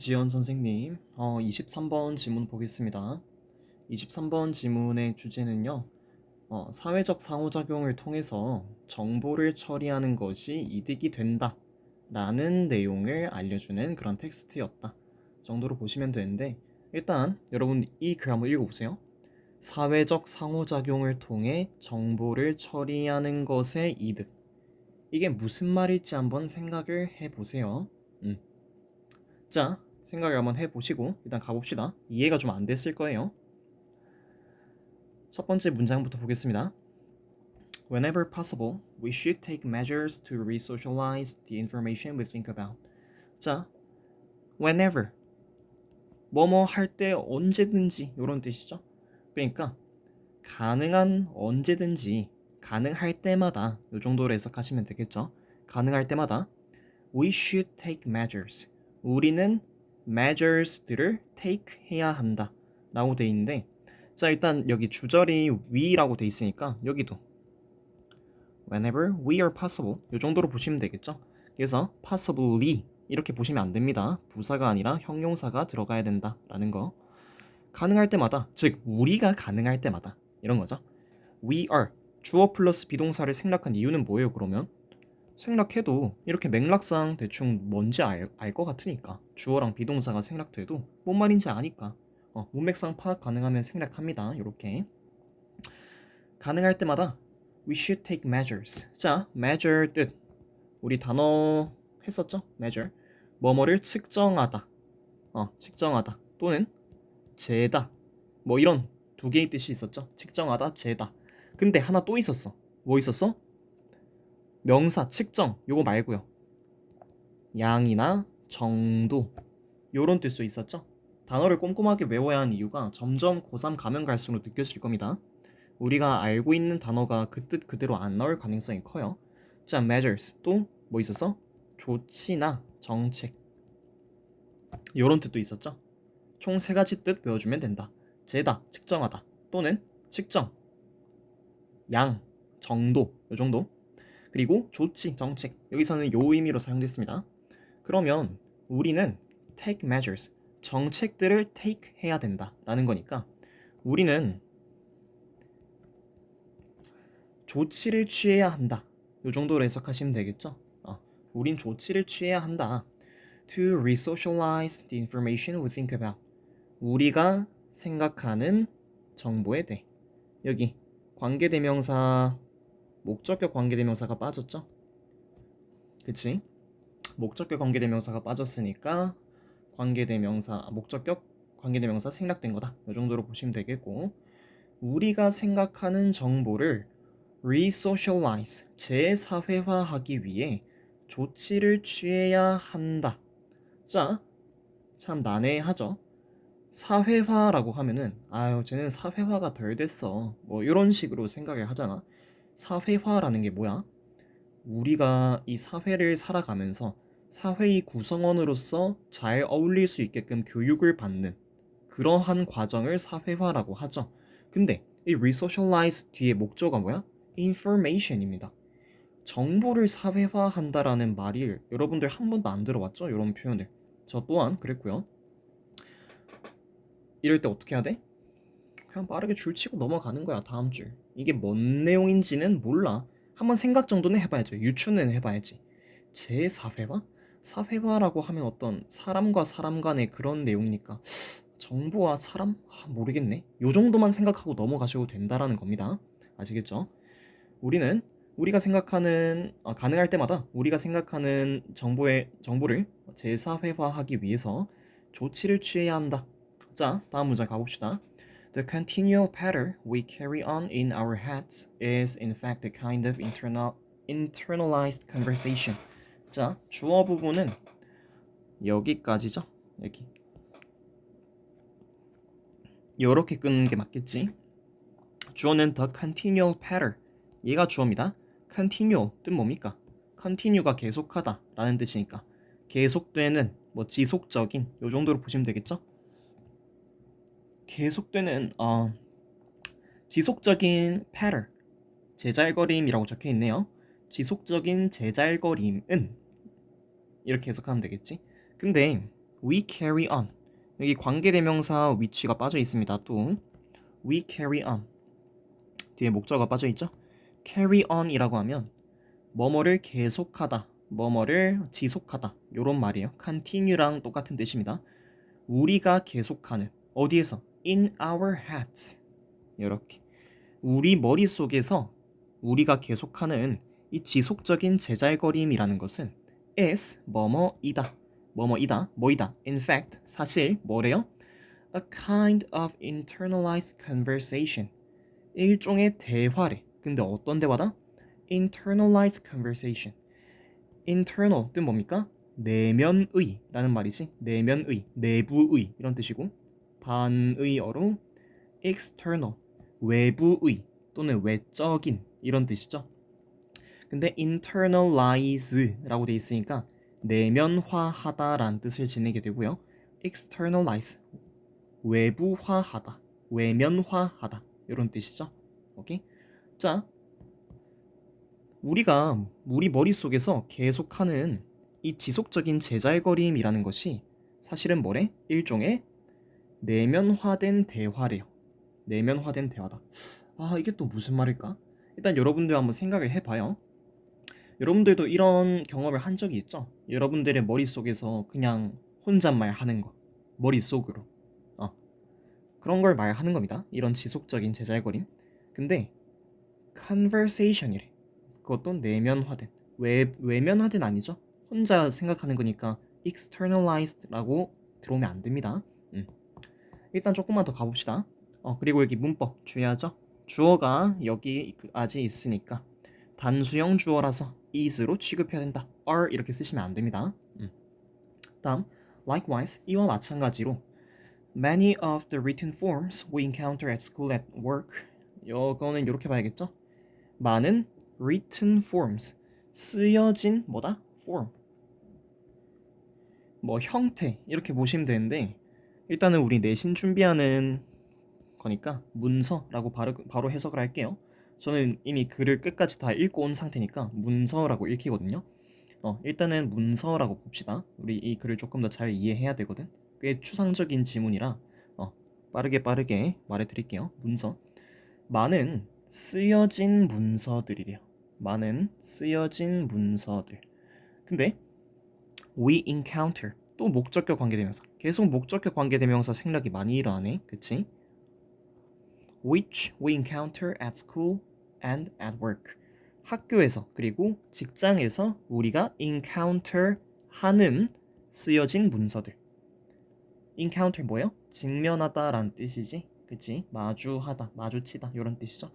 지연 선생님, 23번 지문 보겠습니다. 23번 지문의 주제는요, 사회적 상호작용을 통해서 정보를 처리하는 것이 이득이 된다 라는 내용을 알려주는 그런 텍스트였다 정도로 보시면 되는데, 일단 여러분 이 글 한번 읽어보세요. 사회적 상호작용을 통해 정보를 처리하는 것의 이득. 이게 무슨 말일지 한번 생각을 해보세요. 자, 생각을 한번 해보시고 일단 가봅시다. 이해가 좀 안 됐을 거예요. 첫 번째 문장부터 보겠습니다. Whenever possible, we should take measures to re-socialize the information we think about. 자, whenever 뭐뭐 할 때 언제든지 이런 뜻이죠. 그러니까 가능한 언제든지 가능할 때마다 이 정도로 해석하시면 되겠죠. 가능할 때마다 we should take measures. 우리는 measures들을 take 해야 한다 라고 돼 있는데, 자 일단 여기 주절이 we라고 돼 있으니까 여기도 whenever we are possible 이 정도로 보시면 되겠죠. 그래서 possibly 이렇게 보시면 안 됩니다. 부사가 아니라 형용사가 들어가야 된다 라는 거. 가능할 때마다, 즉 우리가 가능할 때마다 이런 거죠. we are 주어 플러스 비동사를 생략한 이유는 뭐예요? 그러면 생략해도 이렇게 맥락상 대충 뭔지 알 것 같으니까, 주어랑 비동사가 생략돼도 뭔 말인지 아니까 문맥상 파악 가능하면 생략합니다. 이렇게 가능할 때마다 we should take measures. 자, measure 뜻 우리 단어 했었죠? measure 뭐뭐를 측정하다, 측정하다 또는 재다, 뭐 이런 두 개의 뜻이 있었죠. 측정하다, 재다. 근데 하나 또 있었어. 뭐 있었어? 명사 측정 요거 말고요, 양이나 정도 요런 뜻도 있었죠. 단어를 꼼꼼하게 외워야 하는 이유가 점점 고3 가면 갈수록 느껴질 겁니다. 우리가 알고 있는 단어가 그 뜻 그대로 안 나올 가능성이 커요. 자, measures 또 뭐 있었어? 조치나 정책 요런 뜻도 있었죠. 총 세 가지 뜻 외워주면 된다. 재다, 측정하다 또는 측정, 양, 정도 요 정도. 그리고 조치, 정책 여기서는 요 의미로 사용됐습니다. 그러면 우리는 take measures 정책들을 take 해야 된다 라는 거니까 우리는 조치를 취해야 한다 요 정도로 해석하시면 되겠죠. 우린 조치를 취해야 한다. To re-socialize the information we think about. 우리가 생각하는 정보에 대해. 여기 관계대명사 목적격 관계대명사가 빠졌죠. 그치? 목적격 관계대명사가 빠졌으니까 관계대명사 목적격 관계대명사 생략된 거다 이 정도로 보시면 되겠고, 우리가 생각하는 정보를 re-socialize 재사회화하기 위해 조치를 취해야 한다. 자, 참 난해하죠. 사회화라고 하면은 아유 쟤는 사회화가 덜 됐어 뭐 이런 식으로 생각을 하잖아. 사회화라는 게 뭐야? 우리가 이 사회를 살아가면서 사회의 구성원으로서 잘 어울릴 수 있게끔 교육을 받는 그러한 과정을 사회화라고 하죠. 근데 이 resocialize 뒤에 목적어가 뭐야? information입니다. 정보를 사회화한다라는 말이 여러분들 한 번도 안 들어봤죠? 이런 표현을. 저 또한 그랬고요. 이럴 때 어떻게 해야 돼? 그냥 빠르게 줄치고 넘어가는 거야. 다음 줄. 이게 뭔 내용인지는 몰라. 한번 생각 정도는 해봐야죠. 유추는 해봐야지. 제4회화? 사회화라고 하면 어떤 사람과 사람 간의 그런 내용이니까 정보와 사람? 모르겠네. 요 정도만 생각하고 넘어가셔도 된다라는 겁니다. 아시겠죠? 우리는 우리가 생각하는 가능할 때마다 우리가 생각하는 정보를 제4회화하기 위해서 조치를 취해야 한다. 자, 다음 문장 가봅시다. The continual pattern we carry on in our heads is in fact a kind of internalized conversation. 자, 주어 부분은 여기까지죠. 여기. 요렇게 끊는 게 맞겠지. 주어는 the continual pattern. 얘가 주어입니다. continual 뜻 뭡니까? continue가 계속하다 라는 뜻이니까 계속되는 뭐 지속적인 요 정도로 보시면 되겠죠. 계속되는 지속적인 pattern 제잘거림이라고 적혀 있네요. 지속적인 제잘거림은 이렇게 해석하면 되겠지. 근데 We carry on. 여기 관계대명사 which가 빠져 있습니다. 또 we carry on. 뒤에 목적어가 빠져 있죠? carry on이라고 하면 뭐뭐를 계속하다, 뭐뭐를 지속하다 요런 말이에요. continue랑 똑같은 뜻입니다. 우리가 계속하는 어디에서? in our heads. 이렇게 우리 머릿속에서 우리가 계속하는 이 지속적인 제잘거림이라는 것은 is 뭐뭐이다. 뭐뭐이다. 뭐이다. In fact, 사실 뭐래요? A kind of internalized conversation. 일종의 대화래. 근데 어떤 대화다? Internalized conversation. Internal 뜻 뭡니까? 내면의 라는 말이지. 내면의, 내부의 이런 뜻이고 반의어로 external, 외부의 또는 외적인 이런 뜻이죠. 근데 internalize라고 돼 있으니까 내면화하다라는 뜻을 지니게 되고요. externalize, 외부화하다, 외면화하다 이런 뜻이죠. 오케이? 자, 우리가 우리 머릿속에서 계속하는 이 지속적인 제잘거림이라는 것이 사실은 뭐래? 일종의 내면화된 대화래요. 내면화된 대화다. 아, 이게 또 무슨 말일까? 일단 여러분들 한번 생각을 해봐요. 여러분들도 이런 경험을 한 적이 있죠? 여러분들의 머릿속에서 그냥 혼잣말 하는 거. 머릿속으로. 그런 걸 말하는 겁니다. 이런 지속적인 제잘거림. 근데 conversation이래. 그것도 내면화된. 외면화된 아니죠? 혼자 생각하는 거니까 externalized라고 들어오면 안 됩니다. 일단 조금만 더 가봅시다. 그리고 여기 문법 주의하죠? 주어가 여기까지 있으니까 단수형 주어라서 is로 취급해야 된다. are 이렇게 쓰시면 안 됩니다. 다음, likewise 이와 마찬가지로 many of the written forms we encounter at school at work. 이거는 이렇게 봐야겠죠? 많은 written forms 쓰여진 뭐다? form 뭐 형태 이렇게 보시면 되는데 일단은 우리 내신 준비하는 거니까 문서라고 바로 해석을 할게요. 저는 이미 글을 끝까지 다 읽고 온 상태니까 문서라고 읽히거든요. 일단은 문서라고 봅시다. 우리 이 글을 조금 더 잘 이해해야 되거든. 꽤 추상적인 지문이라 빠르게 말해드릴게요. 문서. 많은 쓰여진 문서들이래요. 많은 쓰여진 문서들. 근데 we encounter 또 목적격 관계대명사. 계속 목적격 관계대명사 생략이 많이 일어나네. 그치? which we encounter at school and at work. 학교에서 그리고 직장에서 우리가 encounter 하는 쓰여진 문서들. encounter 뭐예요? 직면하다라는 뜻이지. 그치? 마주하다, 마주치다 이런 뜻이죠.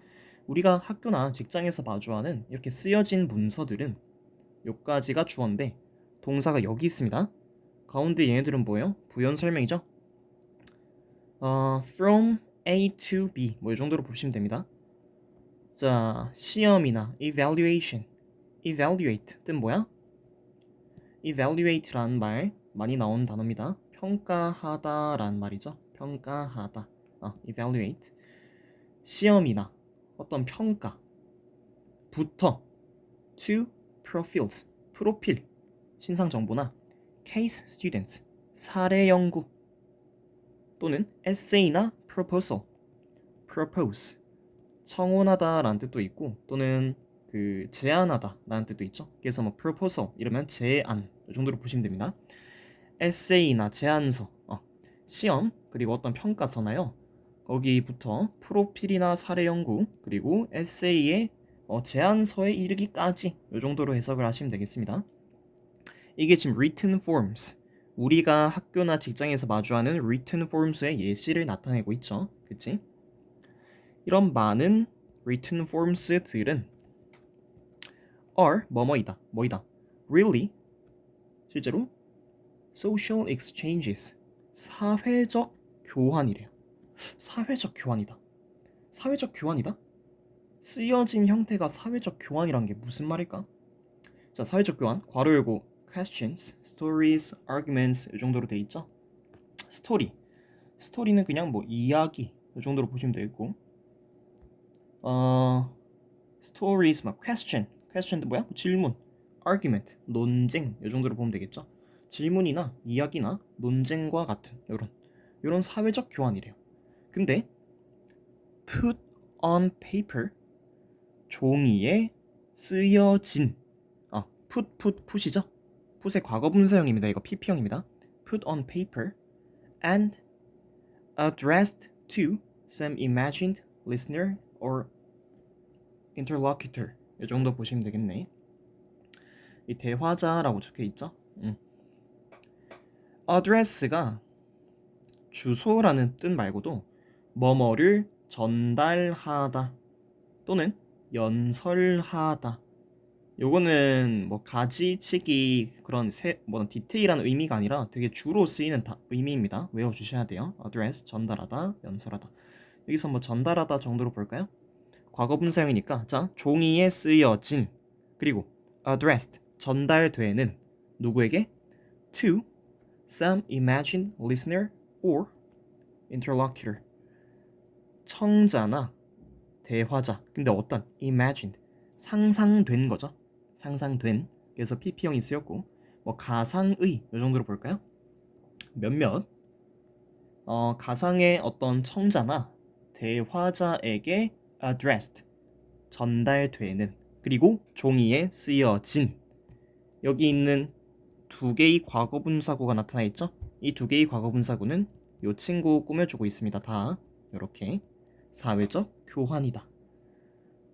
우리가 학교나 직장에서 마주하는 이렇게 쓰여진 문서들은 요까지가 주어인데 동사가 여기 있습니다. 가운데 얘네들은 뭐예요? 부연 설명이죠. from A to B 뭐 이 정도로 보시면 됩니다. 자, 시험이나 evaluation, evaluate 뜻 뭐야? evaluate라는 말 많이 나오는 단어입니다. 평가하다라는 말이죠. 평가하다. evaluate. 시험이나 어떤 평가부터 to profiles, 프로필, 신상 정보나 case students, 사례 연구 또는 essay나 proposal, propose, 청혼하다라는 뜻도 있고 또는 그 제안하다라는 뜻도 있죠. 그래서 뭐 proposal 이러면 제안 이 정도로 보시면 됩니다. 에세이나 제안서, 시험 그리고 어떤 평가서나요. 거기부터 프로필이나 사례 연구 그리고 에세이의 제안서에 이르기까지 이 정도로 해석을 하시면 되겠습니다. 이게 지금 written forms 우리가 학교나 직장에서 마주하는 written forms의 예시를 나타내고 있죠. 그치? 이런 많은 written forms들은 are 뭐뭐이다 really 실제로 social exchanges 사회적 교환이래요. 사회적 교환이다. 사회적 교환이다? 쓰여진 형태가 사회적 교환이란 게 무슨 말일까? 자, 사회적 교환 괄호 열고 questions, stories, arguments 이 정도로 돼 있죠. 스토리는 그냥 뭐 이야기 이 정도로 보시면 되겠고 stories 막 question, question도 뭐야? 질문, argument, 논쟁 이 정도로 보면 되겠죠. 질문이나 이야기나 논쟁과 같은 이런 사회적 교환이래요. 근데 put on paper 종이에 쓰여진 put이죠. put의 과거분사형입니다. 이거 pp형입니다. put on paper and addressed to some imagined listener or interlocutor. 이 정도 보시면 되겠네. 이 대화자라고 적혀 있죠. address가 주소라는 뜻 말고도 뭐뭐를 전달하다 또는 연설하다. 요거는 뭐 가지치기 그런 뭐 디테일한 의미가 아니라 되게 주로 쓰이는 의미입니다. 외워주셔야 돼요. address 전달하다, 연설하다. 여기서 뭐 전달하다 정도로 볼까요? 과거분사형이니까 자 종이에 쓰여진 그리고 addressed 전달되는 누구에게? to some imagined listener or interlocutor 청자나 대화자. 근데 어떤 imagined 상상된 거죠. 상상된. 그래서 pp형이 쓰였고 뭐 가상의 이 정도로 볼까요? 몇몇 가상의 어떤 청자나 대화자에게 addressed 전달되는 그리고 종이에 쓰여진 여기 있는 두 개의 과거분사구가 나타나 있죠? 이 두 개의 과거분사구는 이 친구 꾸며주고 있습니다. 다 이렇게 사회적 교환이다.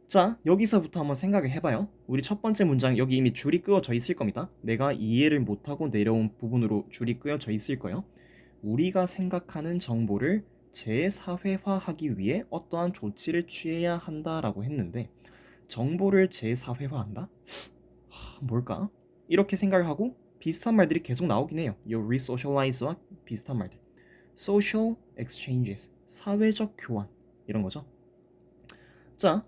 자, 여기서부터 한번 생각을 해봐요. 우리 첫 번째 문장 여기 이미 줄이 끄어져 있을 겁니다. 내가 이해를 못하고 내려온 부분으로 줄이 끄어져 있을 거예요. 우리가 생각하는 정보를 재사회화하기 위해 어떠한 조치를 취해야 한다라고 했는데 정보를 재사회화한다? 뭘까? 이렇게 생각을 하고 비슷한 말들이 계속 나오긴 해요. 이 resocialize와 비슷한 말들. social exchanges, 사회적 교환 이런 거죠. 자,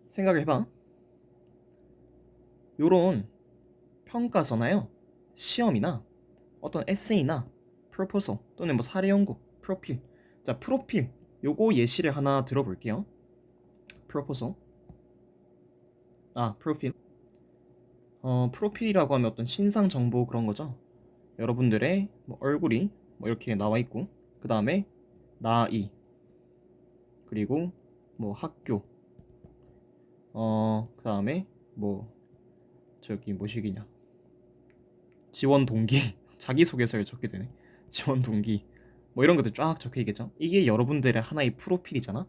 생각을 해봐. 요런 평가서나요, 시험이나 어떤 에세이나 proposal 또는 뭐 사례 연구, 프로필. 자, 프로필 요거 예시를 하나 들어볼게요. proposal. 프로필. 프로필이라고 하면 어떤 신상 정보 그런 거죠. 여러분들의 뭐 얼굴이 뭐 이렇게 나와 있고 그 다음에 나이 그리고 뭐 학교 그 다음에 뭐 저기 뭐시기냐 지원 동기 자기소개서를 적게 되네. 지원 동기 뭐 이런 것들 쫙 적혀 있겠죠. 이게 여러분들의 하나의 프로필이잖아.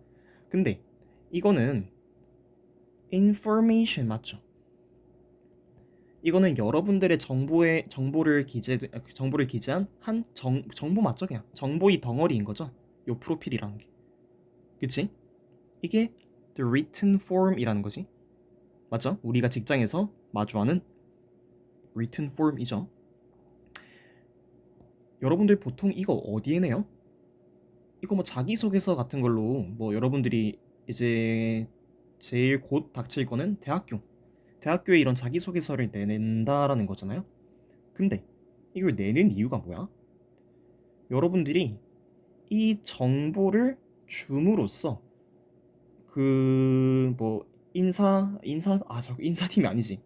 근데 이거는 information 맞죠? 이거는 여러분들의 정보를 기재한 한 정보 맞죠? 그냥 정보의 덩어리인 거죠. 요 프로필이라는 게. 그치? 이게 the written form이라는 거지. 맞죠? 우리가 직장에서 마주하는 written form이죠. 여러분들 보통 이거 어디에 내요? 이거 뭐 자기소개서 같은 걸로 뭐 여러분들이 이제 제일 곧 닥칠 거는 대학교에 이런 자기소개서를 내낸다라는 거잖아요. 근데 이걸 내는 이유가 뭐야? 여러분들이 이 정보를 줌으로써 그 뭐 인사팀이 아니지.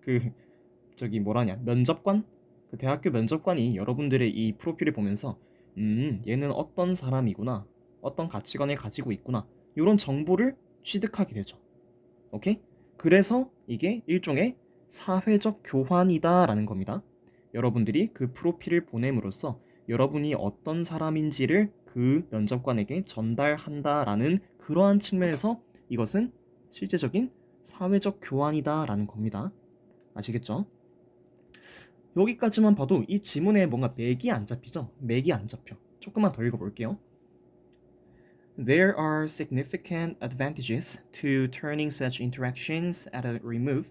저기 뭐라냐 면접관 그 대학교 면접관이 여러분들의 이 프로필을 보면서 얘는 어떤 사람이구나, 어떤 가치관을 가지고 있구나, 이런 정보를 취득하게 되죠. 오케이? 그래서 이게 일종의 사회적 교환이다라는 겁니다. 여러분들이 그 프로필을 보냄으로써 여러분이 어떤 사람인지를 그 면접관에게 전달한다라는 그러한 측면에서 이것은 실제적인 사회적 교환이다라는 겁니다. 아시겠죠? 여기까지만 봐도 이 지문에 뭔가 맥이 안 잡히죠? 맥이 안 잡혀. 조금만 더 읽어볼게요. There are significant advantages to turning such interactions at a remove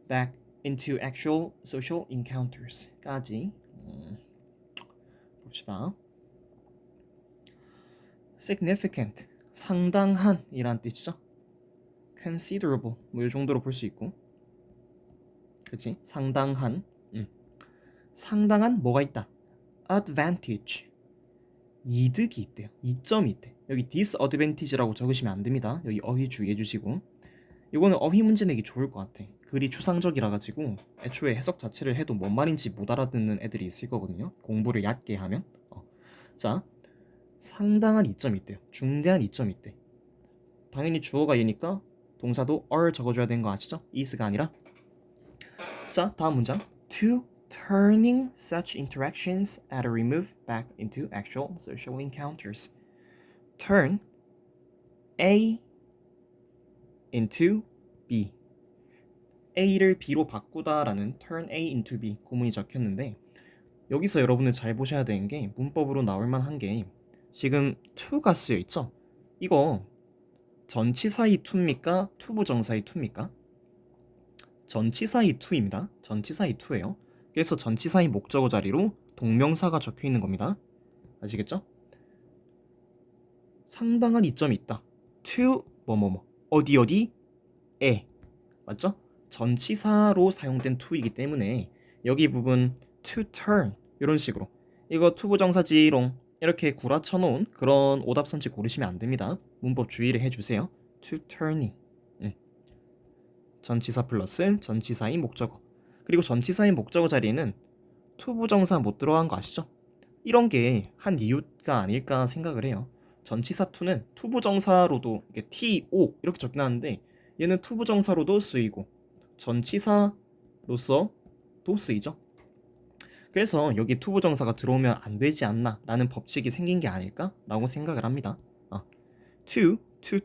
back into actual social encounters. 까지 봅시다. significant, 상당한 이란 뜻이죠. considerable, 뭐 이 정도로 볼 수 있고, 그렇지? 상당한, 상당한 뭐가 있다? advantage, 이득이 있대요. 이점이 있대. 여기 disadvantage라고 적으시면 안 됩니다. 여기 어휘 주의해 주시고. 이거는 어휘 문제 내기 좋을 것 같아. 글이 추상적이라 가지고 애초에 해석 자체를 해도 뭔 말인지 못 알아듣는 애들이 있을 거거든요. 공부를 얕게 하면. 자, 상당한 이점이 있대요. 중대한 이점이 있대. 당연히 주어가 얘니까 동사도 are 적어줘야 되는 거 아시죠? is가 아니라. 자, 다음 문장. To turning such interactions at a remove back into actual social encounters. Turn A into B. A를 B로 바꾸다라는 turn A into B 구문이 적혔는데 여기서 여러분은 잘 보셔야 되는 게 문법으로 나올 만한 게 지금 to가 쓰여 있죠? 이거 전치사의 to입니까? 투부정사의 to입니까? 전치사의 to입니다. 전치사의 to예요. 그래서 전치사의 목적어 자리로 동명사가 적혀 있는 겁니다. 아시겠죠? 상당한 이점이 있다. to 뭐뭐뭐 어디 어디에 맞죠? 전치사로 사용된 to이기 때문에 여기 부분 to turn 이런 식으로 이거 투부정사지롱 이렇게 구라쳐 놓은 그런 오답선지 고르시면 안 됩니다. 문법 주의를 해주세요. to turning 전치사 플러스 전치사인 목적어 그리고 전치사인 목적어 자리에는 투부정사 못 들어간 거 아시죠? 이런 게 한 이유가 아닐까 생각을 해요. 전치사 to는 투부정사로도 이렇게 to 이렇게 적긴 하는데 얘는 투부정사로도 쓰이고 전치사로서도 쓰이죠. 그래서 여기 투부정사가 들어오면 안 되지 않나 라는 법칙이 생긴 게 아닐까 라고 생각을 합니다. to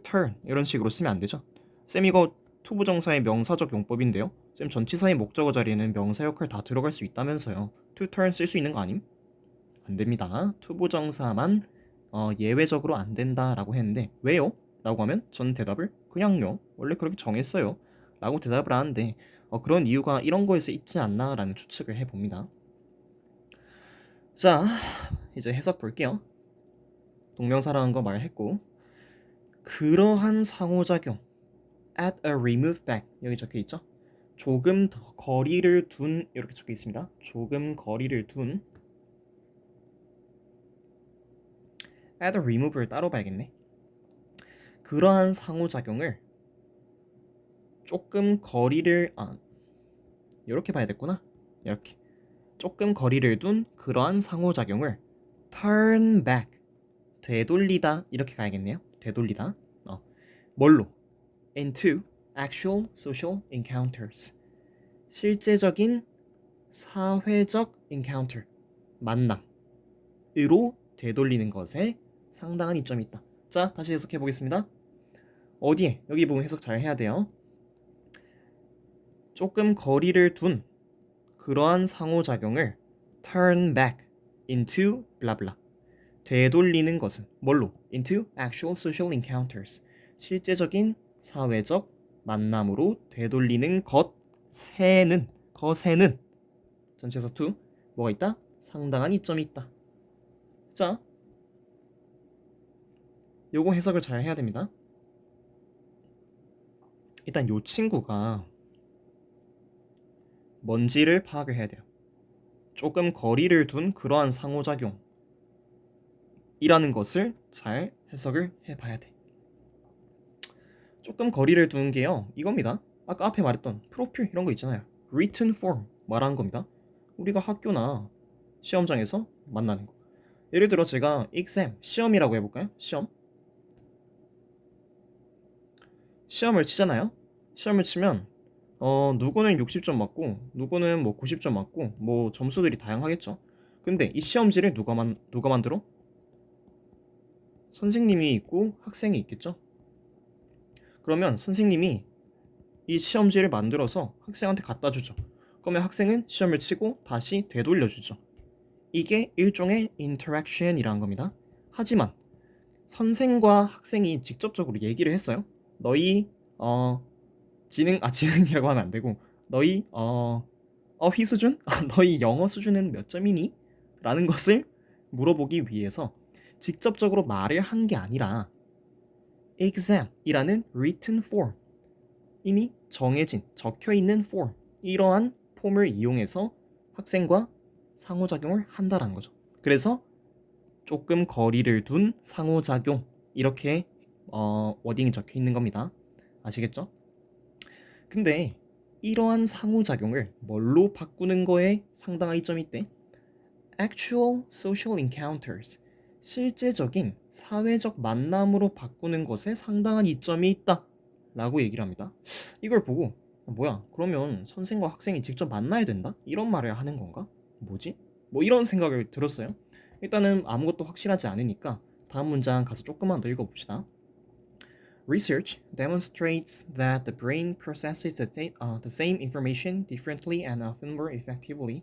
turn 이런 식으로 쓰면 안 되죠. 쌤 이거 투부정사의 명사적 용법인데요. 쌤 전치사의 목적어 자리에는 명사 역할 다 들어갈 수 있다면서요. to turn 쓸 수 있는 거 아님? 안 됩니다. 투부정사만 예외적으로 안 된다라고 했는데 왜요? 라고 하면 전 대답을 그냥요. 원래 그렇게 정했어요. 라고 대답을 하는데 그런 이유가 이런 거에서 있지 않나 라는 추측을 해봅니다. 자, 이제 해석 볼게요. 동명사라는 거 말했고 그러한 상호작용 at a remove back 여기 적혀 있죠? 조금 더 거리를 둔 이렇게 적혀 있습니다. 조금 거리를 둔 at a remove를 따로 봐야겠네. 그러한 상호작용을 조금 거리를 이렇게 봐야 됐구나. 이렇게 조금 거리를 둔 그러한 상호작용을 turn back 되돌리다 이렇게 가야겠네요. 되돌리다. 뭘로? into actual social encounters 실제적인 사회적 encounter 만남으로 되돌리는 것에 상당한 이점이 있다. 자, 다시 해석해 보겠습니다. 어디에? 여기 부분 해석 잘 해야 돼요. 조금 거리를 둔 그러한 상호작용을 turn back into blah blah 되돌리는 것은 뭘로? into actual social encounters 실제적인 사회적 만남으로 되돌리는 것에는 전체사 to 뭐가 있다? 상당한 이점이 있다. 자, 요거 해석을 잘 해야 됩니다. 일단 요 친구가 뭔지를 파악을 해야 돼요. 조금 거리를 둔 그러한 상호작용 이라는 것을 잘 해석을 해봐야 돼. 조금 거리를 두는 게요 이겁니다. 아까 앞에 말했던 프로필 이런 거 있잖아요. written form 말하는 겁니다. 우리가 학교나 시험장에서 만나는 거. 예를 들어 제가 exam 시험이라고 해볼까요? 시험을 치잖아요. 시험을 치면 누구는 60점 맞고 누구는 뭐 90점 맞고 뭐 점수들이 다양하겠죠. 근데 이 시험지를 누가 만들어? 선생님이 있고 학생이 있겠죠. 그러면 선생님이 이 시험지를 만들어서 학생한테 갖다 주죠. 그러면 학생은 시험을 치고 다시 되돌려 주죠. 이게 일종의 interaction이라는 겁니다. 하지만 선생과 학생이 직접적으로 얘기를 했어요. 너희 지능이라고 하면 안 되고 너희 어휘 수준? 너희 영어 수준은 몇 점이니? 라는 것을 물어보기 위해서 직접적으로 말을 한 게 아니라 exam이라는 written form 이미 정해진 적혀있는 form 이러한 폼을 이용해서 학생과 상호작용을 한다라는 거죠. 그래서 조금 거리를 둔 상호작용 이렇게 워딩이 적혀 있는 겁니다. 아시겠죠? 근데 이러한 상호작용을 뭘로 바꾸는 거에 상당한 이점이 있대. Actual social encounters. 실제적인 사회적 만남으로 바꾸는 것에 상당한 이점이 있다. 라고 얘기를 합니다. 이걸 보고 뭐야? 그러면 선생과 학생이 직접 만나야 된다? 이런 말을 하는 건가? 뭐지? 뭐 이런 생각을 들었어요. 일단은 아무것도 확실하지 않으니까 다음 문장 가서 조금만 더 읽어봅시다. Research demonstrates that the brain processes the same information differently and often more effectively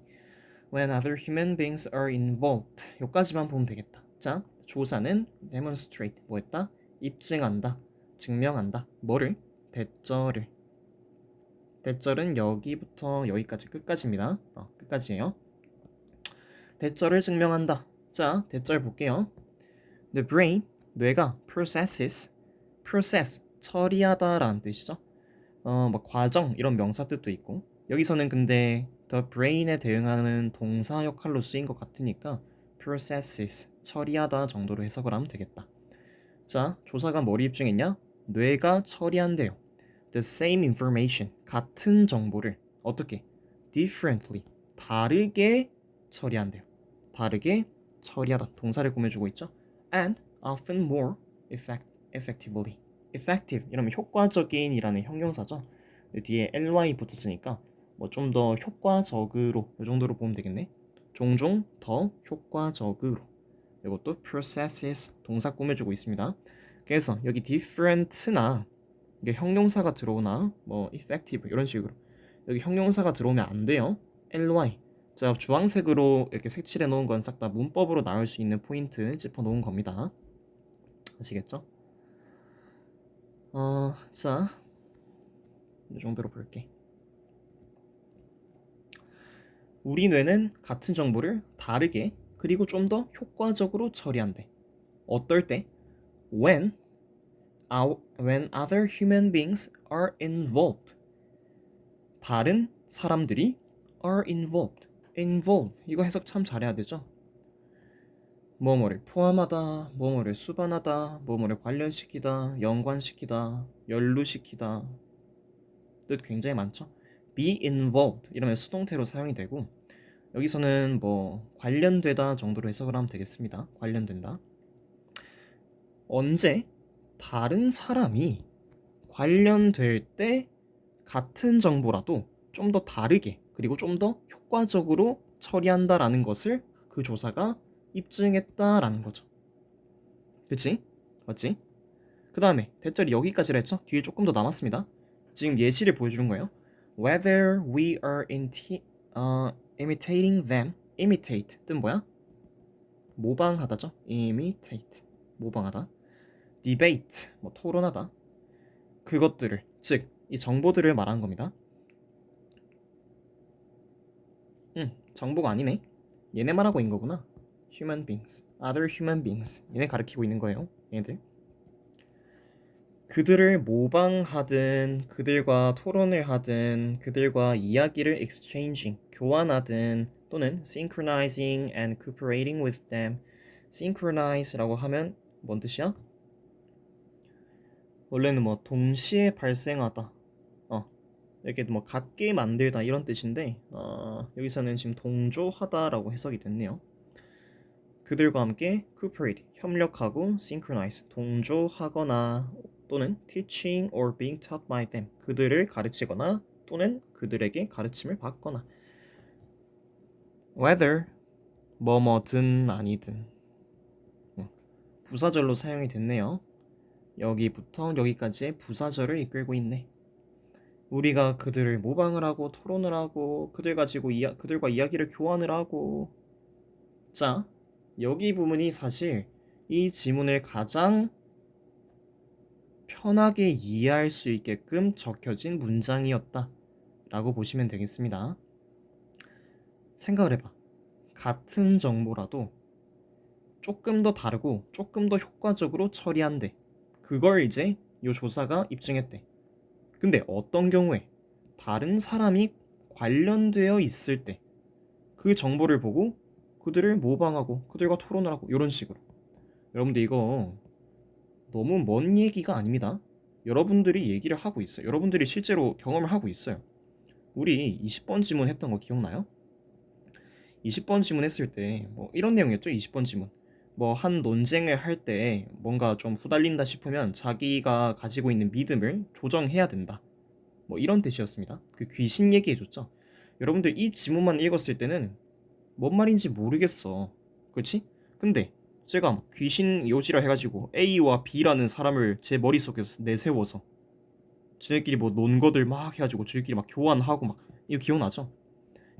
when other human beings are involved. 여기까지만 보면 되겠다. 자, 조사는 demonstrate 뭐했다? 입증한다, 증명한다. 뭐를? 대절을. 대절은 여기부터 여기까지 끝까지입니다. 끝까지예요. 대절을 증명한다. 자, 대절 볼게요. The brain, 뇌가 process, 처리하다라는 뜻이죠. 뭐 과정 이런 명사 뜻도 있고 여기서는 근데 the brain에 대응하는 동사 역할로 쓰인 것 같으니까 processes, 처리하다 정도로 해석을 하면 되겠다. 자, 조사가 뭘 입증했냐? 뇌가 처리한대요. The same information, 같은 정보를 어떻게? differently, 다르게 처리한대요. 다르게 처리하다, 동사를 꾸며주고 있죠. And often more effectively. effective 이러면 효과적인이라는 형용사죠. 뒤에 ly 붙었으니까 뭐 좀 더 효과적으로 이 정도로 보면 되겠네. 종종 더 효과적으로. 이것도 processes 동사 꾸며주고 있습니다. 그래서 여기 different나 이게 형용사가 들어오나 뭐 effective 이런 식으로 여기 형용사가 들어오면 안 돼요. ly. 자, 주황색으로 이렇게 색칠해 놓은 건 싹 다 문법으로 나올 수 있는 포인트 짚어 놓은 겁니다. 아시겠죠? 자, 이 정도로 볼게. 우리 뇌는 같은 정보를 다르게 그리고 좀 더 효과적으로 처리한대. 어떨 때? When other human beings are involved. 다른 사람들이 are involved. involve 이거 해석 참 잘해야 되죠. 뭐뭐를 포함하다, 뭐뭐를 수반하다, 뭐뭐를 관련시키다, 연관시키다, 연루시키다 뜻 굉장히 많죠. be involved 이러면 수동태로 사용이 되고 여기서는 뭐 관련되다 정도로 해석을 하면 되겠습니다. 관련된다. 언제 다른 사람이 관련될 때 같은 정보라도 좀 더 다르게 그리고 좀 더 효과적으로 처리한다라는 것을 그 조사가 입증했다라는 거죠. 그치? 맞지? 그 다음에 대절이 여기까지라 했죠? 뒤에 조금 더 남았습니다. 지금 예시를 보여주는 거예요. Whether we are imitating them. imitate 뜻 뭐야? 모방하다죠? imitate 모방하다. debate 뭐 토론하다. 그것들을 즉 이 정보들을 말하는 겁니다. 정보가 아니네. 얘네 말하고 있는 거구나. human beings, other human beings 얘네 가리키고 있는 거예요. 얘네들. 그들을 모방하든 그들과 토론을 하든 그들과 이야기를 exchanging 교환하든 또는 synchronizing and cooperating with them. synchronize라고 하면 뭔 뜻이야? 원래는 뭐 동시에 발생하다 이렇게 뭐 같게 만들다 이런 뜻인데 여기서는 지금 동조하다라고 해석이 됐네요. 그들과 함께 cooperate 협력하고 synchronize 동조하거나 또는 teaching or being taught by them 그들을 가르치거나 또는 그들에게 가르침을 받거나 whether 뭐뭐든 아니든 부사절로 사용이 됐네요. 여기부터 여기까지의 부사절을 이끌고 있네. 우리가 그들을 모방을 하고 토론을 하고 그들과 이야기를 교환을 하고 자, 여기 부분이 사실 이 지문을 가장 편하게 이해할 수 있게끔 적혀진 문장이었다 라고 보시면 되겠습니다. 생각을 해봐. 같은 정보라도 조금 더 다르고 조금 더 효과적으로 처리한대. 그걸 이제 이 조사가 입증했대. 근데 어떤 경우에 다른 사람이 관련되어 있을 때 그 정보를 보고 그들을 모방하고 그들과 토론을 하고 이런 식으로. 여러분들 이거 너무 먼 얘기가 아닙니다. 여러분들이 얘기를 하고 있어요. 여러분들이 실제로 경험을 하고 있어요. 우리 20번 지문 했던 거 기억나요? 20번 지문 했을 때 뭐 이런 내용이었죠. 20번 지문. 뭐 한 논쟁을 할 때 뭔가 좀 후달린다 싶으면 자기가 가지고 있는 믿음을 조정해야 된다. 뭐 이런 뜻이었습니다. 그 귀신 얘기해줬죠. 여러분들 이 지문만 읽었을 때는 뭔 말인지 모르겠어. 그렇지? 근데 제가 막 귀신 요지라 해가지고 A와 B라는 사람을 제 머릿속에서 내세워서 지네끼리 뭐 논거들 막 해가지고 저희끼리 막 교환하고 막 이거 기억나죠?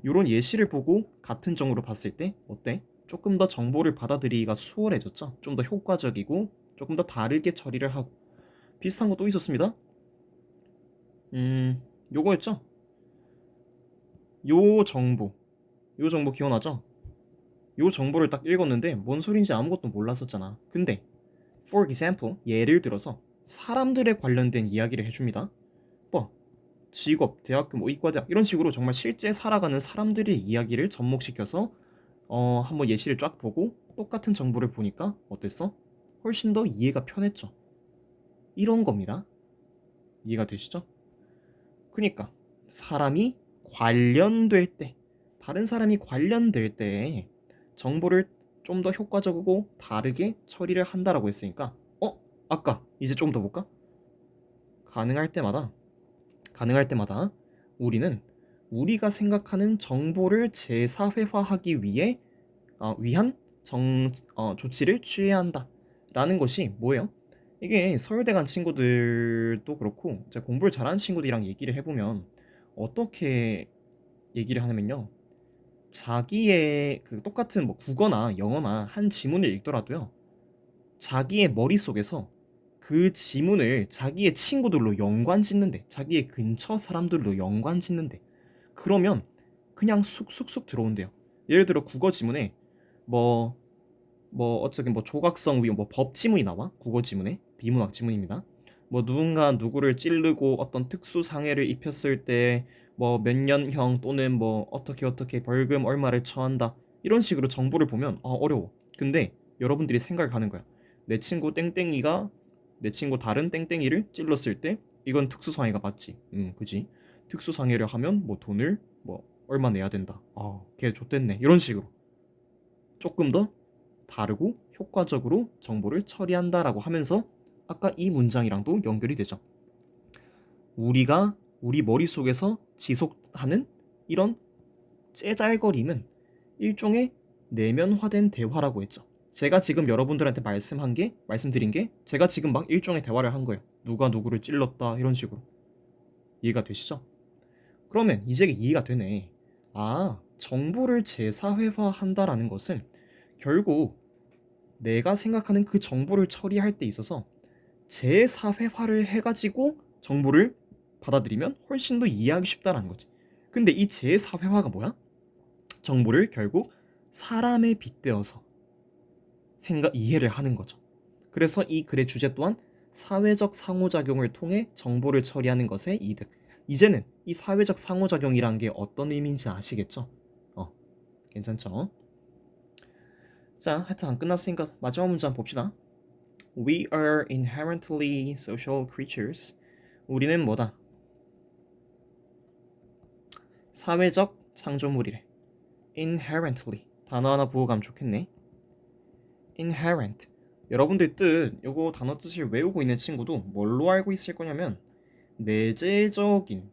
이런 예시를 보고 같은 정보를 봤을 때 어때? 조금 더 정보를 받아들이기가 수월해졌죠? 좀 더 효과적이고 조금 더 다르게 처리를 하고 비슷한 거 또 있었습니다. 요거였죠? 요 정보 요 정보 기억나죠? 요 정보를 딱 읽었는데 뭔 소린지 아무것도 몰랐었잖아. 근데 for example 예를 들어서 사람들에 관련된 이야기를 해줍니다. 뭐 직업, 대학교, 뭐 이과대학 이런 식으로 정말 실제 살아가는 사람들의 이야기를 접목시켜서 한번 예시를 쫙 보고 똑같은 정보를 보니까 어땠어? 훨씬 더 이해가 편했죠. 이런 겁니다. 이해가 되시죠? 그러니까 사람이 관련될 때, 다른 사람이 관련될 때 정보를 좀 더 효과적이고 다르게 처리를 한다라고 했으니까 아까 이제 좀 더 볼까? 가능할 때마다 우리는 우리가 생각하는 정보를 재사회화하기 위한 조치를 취해야 한다라는 것이 뭐예요? 이게 서울대 간 친구들도 그렇고 제가 공부를 잘하는 친구들이랑 얘기를 해보면 어떻게 얘기를 하냐면요. 자기의 그 똑같은 뭐 국어나 영어나 한 지문을 읽더라도요. 자기의 머릿속에서 그 지문을 자기의 친구들로 연관 짓는데, 자기의 근처 사람들로 연관 짓는데, 그러면 그냥 쑥쑥쑥 들어온대요. 예를 들어 국어 지문에 뭐 어쩌긴 뭐 조각성 위뭐 법 지문이 나와. 국어 지문에 비문학 지문입니다. 뭐 누군가 누구를 찌르고 어떤 특수 상해를 입혔을 때 뭐 몇 년형 또는 뭐 어떻게 벌금 얼마를 처한다. 이런 식으로 정보를 보면 어려워. 근데 여러분들이 생각을 하는 거야. 내 친구 땡땡이가 내 친구 다른 땡땡이를 찔렀을 때 이건 특수 상해가 맞지. 그지. 특수 상해를 하면 뭐 돈을 뭐 얼마 내야 된다. 걔 좆됐네. 이런 식으로 조금 더 다르고 효과적으로 정보를 처리한다라고 하면서 아까 이 문장이랑도 연결이 되죠. 우리가 우리 머릿속에서 지속하는 이런 째잘거림은 일종의 내면화된 대화라고 했죠. 제가 지금 여러분들한테 말씀드린 게 제가 지금 막 일종의 대화를 한 거예요. 누가 누구를 찔렀다 이런 식으로. 이해가 되시죠? 그러면 이제 이해가 되네. 정보를 재사회화한다라는 것은 결국 내가 생각하는 그 정보를 처리할 때 있어서 재사회화를 해가지고 정보를 받아들이면 훨씬 더 이해하기 쉽다라는 거지. 근데 이 재사회화가 뭐야? 정보를 결국 사람에 빗대어서 이해를 하는 거죠. 그래서 이 글의 주제 또한 사회적 상호작용을 통해 정보를 처리하는 것의 이득. 이제는 이 사회적 상호작용이란 게 어떤 의미인지 아시겠죠? 괜찮죠? 자, 하여튼 안 끝났으니까 마지막 문제 한번 봅시다. We are inherently social creatures. 우리는 뭐다? 사회적 창조물이래. Inherently. 단어 하나 보고 가면 좋겠네. Inherent. 여러분들 뜻, 요거 단어 뜻을 외우고 있는 친구도 뭘로 알고 있을 거냐면 내재적인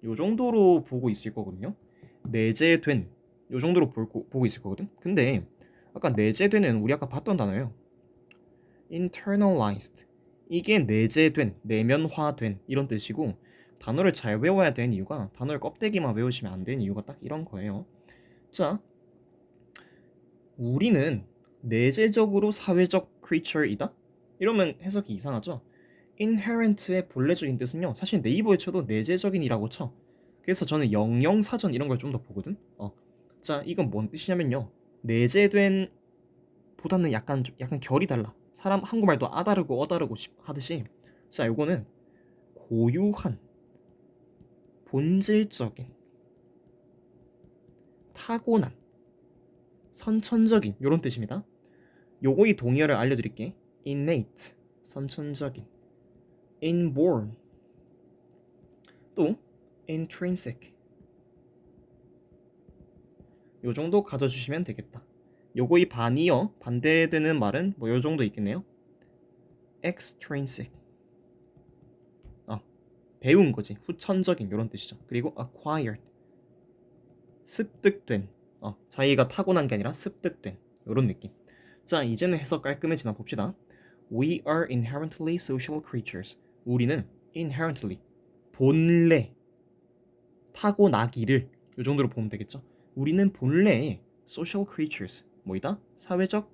요 정도로 보고 있을 거거든요. 내재된 요 정도로 보고 있을 거거든. 근데 아까 내재된은 우리 아까 봤던 단어예요. internalized. 이게 내재된, 내면화된 이런 뜻이고 단어를 잘 외워야 되는 이유가 단어를 껍데기만 외우시면 안 되는 이유가 딱 이런 거예요. 자, 우리는 내재적으로 사회적 creature이다? 이러면 해석이 이상하죠? inherent의 본래적인 뜻은요. 사실 네이버에 쳐도 내재적인이라고 쳐. 그래서 저는 영영사전 이런 걸 좀 더 보거든. 자, 이건 뭔 뜻이냐면요. 내재된 보다는 약간 결이 달라. 사람 한국말도 아다르고 어다르고 하듯이. 자, 요거는 고유한, 본질적인, 타고난, 선천적인 이런 뜻입니다. 요거 이 동의어를 알려드릴게. innate, 선천적인, inborn, 또 intrinsic, 요 정도 가져주시면 되겠다. 요거 이 반이어 반대되는 말은 뭐 요 정도 있겠네요. extrinsic 배운 거지. 후천적인 이런 뜻이죠. 그리고 acquired 습득된 자기가 타고난 게 아니라 습득된 이런 느낌. 자, 이제는 해석 깔끔해지나 봅시다. We are inherently social creatures. 우리는 inherently 본래 타고나기를 이 정도로 보면 되겠죠. 우리는 본래 social creatures 뭐이다? 사회적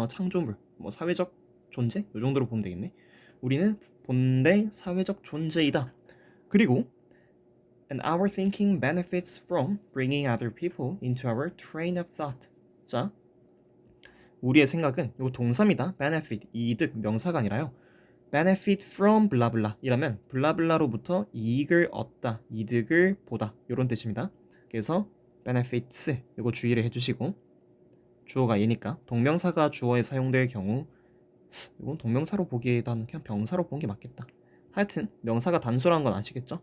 창조물 뭐 사회적 존재 이 정도로 보면 되겠네. 우리는 본래 사회적 존재이다. 그리고 and our thinking benefits from bringing other people into our train of thought. 자, 우리의 생각은 요 동사입니다. benefit 이득 명사가 아니라요. benefit from 블라블라 이라면 블라블라로부터 이익을 얻다, 이득을 보다 이런 뜻입니다. 그래서 benefits 이거 주의를 해주시고 주어가 얘니까 동명사가 주어에 사용될 경우 이건 동명사로 보기에는 그냥 병사로 보는 게 맞겠다. 하여튼 명사가 단수라는 건 아시겠죠?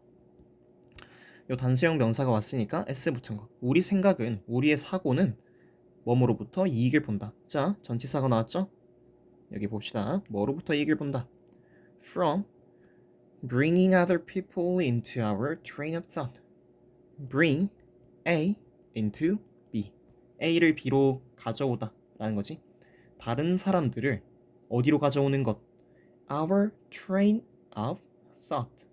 요 단수형 명사가 왔으니까 s 붙은 거. 우리 생각은 우리의 사고는 뭐뭐로부터 이익을 본다. 자, 전치사가 나왔죠? 여기 봅시다. 뭐로부터 이익을 본다. From bringing other people into our train of thought. Bring A into B. A를 B로 가져오다 라는 거지. 다른 사람들을 어디로 가져오는 것. Our train of thought.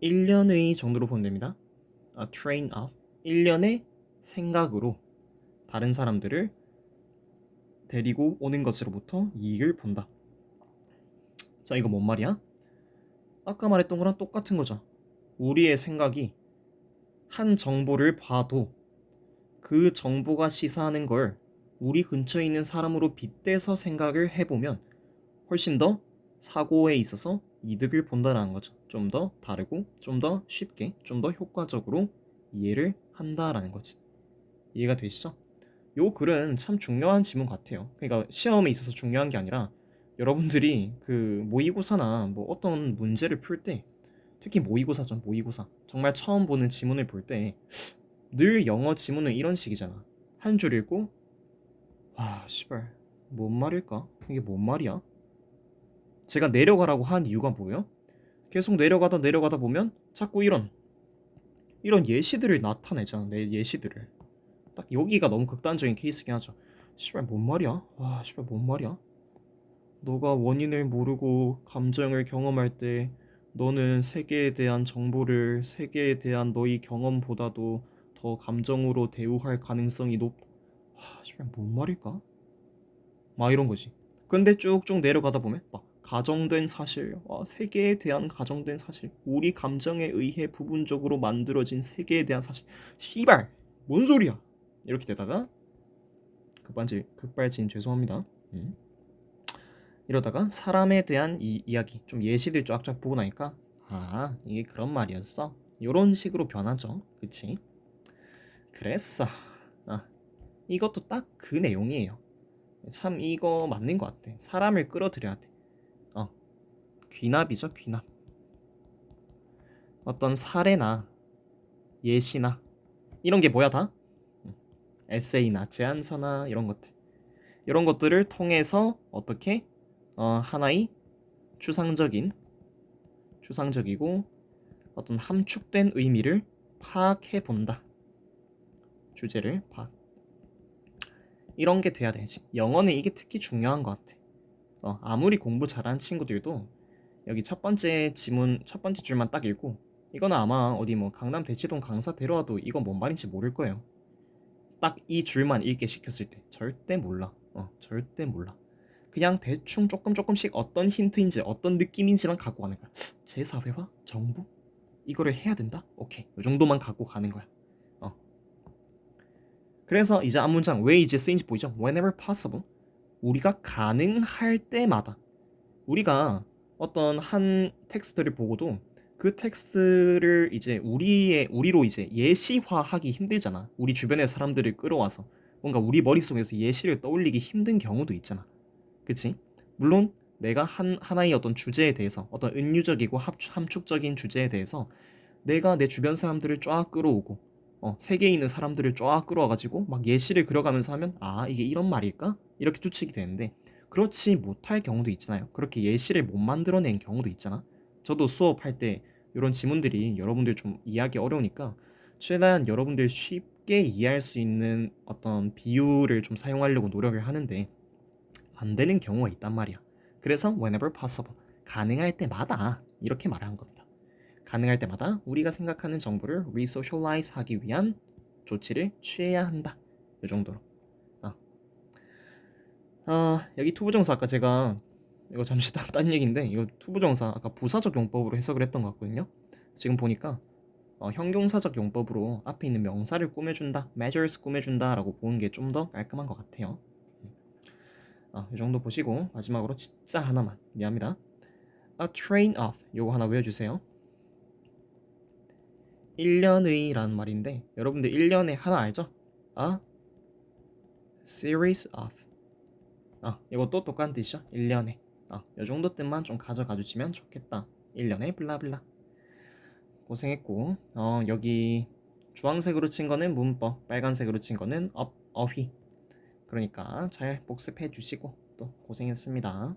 1년의 정도로 보면 됩니다. A train of 1년의 생각으로 다른 사람들을 데리고 오는 것으로부터 이익을 본다. 자, 이거 뭔 말이야? 아까 말했던 거랑 똑같은 거죠. 우리의 생각이 한 정보를 봐도 그 정보가 시사하는 걸 우리 근처에 있는 사람으로 빗대서 생각을 해보면 훨씬 더 사고에 있어서 이득을 본다는 거죠. 좀 더 다르고 좀 더 쉽게 좀 더 효과적으로 이해를 한다라는 거지. 이해가 되시죠? 요 글은 참 중요한 지문 같아요. 그러니까 시험에 있어서 중요한 게 아니라 여러분들이 그 모의고사나 뭐 어떤 문제를 풀 때 특히 모의고사죠. 모의고사 정말 처음 보는 지문을 볼 때 늘 영어 지문은 이런 식이잖아. 한 줄 읽고 와 씨발 뭔 말일까? 이게 뭔 말이야? 제가 내려가라고 한 이유가 뭐예요? 계속 내려가다 보면 자꾸 이런 예시들을 나타내잖아. 내 예시들을. 딱 여기가 너무 극단적인 케이스긴 하죠. 씨발 뭔 말이야? 와 씨발 뭔 말이야? 너가 원인을 모르고 감정을 경험할 때 너는 세계에 대한 정보를 세계에 대한 너의 경험보다도 더 감정으로 대우할 가능성이 씨발 뭔 말일까? 막 이런 거지. 근데 쭉쭉 내려가다 보면 막 가정된 사실, 세계에 대한 가정된 사실, 우리 감정에 의해 부분적으로 만들어진 세계에 대한 사실. 씨발 뭔 소리야? 이렇게 되다가 급발진 죄송합니다. 이러다가 사람에 대한 이야기 좀 예시들 쫙쫙 보고 나니까 이게 그런 말이었어. 이런 식으로 변하죠. 그치? 그랬어. 이것도 딱 그 내용이에요. 참 이거 맞는 것 같아. 사람을 끌어들여야 돼. 귀납이죠, 귀납. 어떤 사례나 예시나 이런 게 뭐야 다? 에세이나 제안서나 이런 것들을 통해서 어떻게 하나의 추상적이고 어떤 함축된 의미를 파악해 본다. 주제를 파악. 이런 게 돼야 되지. 영어는 이게 특히 중요한 것 같아. 아무리 공부 잘하는 친구들도 여기 첫 번째 줄만 딱 읽고 이거는 아마 어디 뭐 강남 대치동 강사 데려와도 이건 뭔 말인지 모를 거예요. 딱 이 줄만 읽게 시켰을 때 절대 몰라. 절대 몰라. 그냥 대충 조금씩 어떤 힌트인지 어떤 느낌인지만 갖고 가는 거야. 제4회화? 정보? 이거를 해야 된다? 오케이. 이 정도만 갖고 가는 거야. 그래서 이제 앞문장 왜 이제 쓰인지 보이죠? Whenever possible. 우리가 가능할 때마다. 우리가 어떤 한 텍스트를 보고도 그 텍스트를 이제 우리로 이제 예시화하기 힘들잖아. 우리 주변의 사람들을 끌어와서 뭔가 우리 머릿속에서 예시를 떠올리기 힘든 경우도 있잖아. 그치? 물론 내가 하나의 어떤 주제에 대해서 어떤 은유적이고 함축적인 주제에 대해서 내가 내 주변 사람들을 쫙 끌어오고 세계에 있는 사람들을 쫙 끌어와가지고 막 예시를 그려가면서 하면 아 이게 이런 말일까? 이렇게 추측이 되는데 그렇지 못할 경우도 있잖아요. 그렇게 예시를 못 만들어낸 경우도 있잖아. 저도 수업할 때 이런 지문들이 여러분들 좀 이해하기 어려우니까 최대한 여러분들 쉽게 이해할 수 있는 어떤 비유를 좀 사용하려고 노력을 하는데 안 되는 경우가 있단 말이야. 그래서 whenever possible, 가능할 때마다 이렇게 말한 겁니다. 가능할 때마다 우리가 생각하는 정보를 resocialize 하기 위한 조치를 취해야 한다. 이 정도로. 아, 여기 투부정사 아까 제가 이거 잠시 딴 얘기인데 이거 투부정사 아까 부사적 용법으로 해석을 했던 것 같거든요. 지금 보니까 형용사적 용법으로 앞에 있는 명사를 꾸며준다, measures 꾸며준다라고 보는 게 좀 더 깔끔한 것 같아요. 이 정도 보시고 마지막으로 진짜 하나만 미안합니다. A train of 요거 하나 외워주세요. 1년의 라는 말인데 여러분들 1년에 하나 알죠? A series of 이것도 똑같은 뜻이죠. 1년에 요 정도 뜻만 좀 가져가 주시면 좋겠다. 1년에 블라블라. 고생했고 여기 주황색으로 친 거는 문법, 빨간색으로 친 거는 어휘. 그러니까 잘 복습해 주시고 또 고생했습니다.